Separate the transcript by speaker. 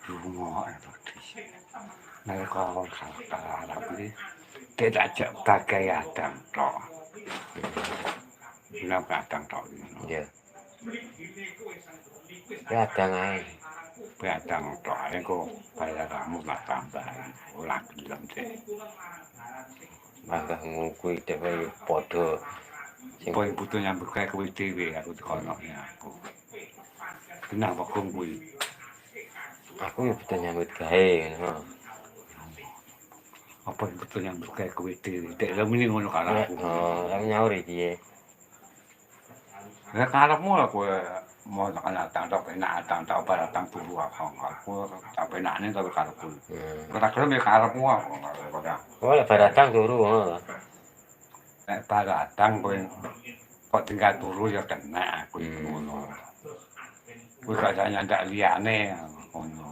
Speaker 1: Lunga Indonesia. Nalika Arab iki tidak pakai adang tok. Kenapa adang tok?
Speaker 2: Iya. Ya adang ae.
Speaker 1: Adang tok ae kok bayar kamu lah tambahan. Ora gelem sih.
Speaker 2: Mangga kuwi dhewe padha sing
Speaker 1: Poin butuh nyambut kayak kuwi dhewe aku dikono aku. Kenapa kuwi?
Speaker 2: aku ya butuh nyambut gawe ngono.
Speaker 1: Apa butuh nyambut kayak kuwi dhewe? Dek lha muni ngono karo aku.
Speaker 2: Aku nyaur iki.
Speaker 1: Lah karepmu lah kowe mau tekan datang tok enak datang tok bar datang turu aku tak penane tapi karepku. Kok gelem ya karepmu aku.
Speaker 2: Oh, lek bar datang turu ngono to.
Speaker 1: Nek bar datang kowe kok tinggal turu ya kena aku ngono. Kuwi gak nyandak liyane ngono.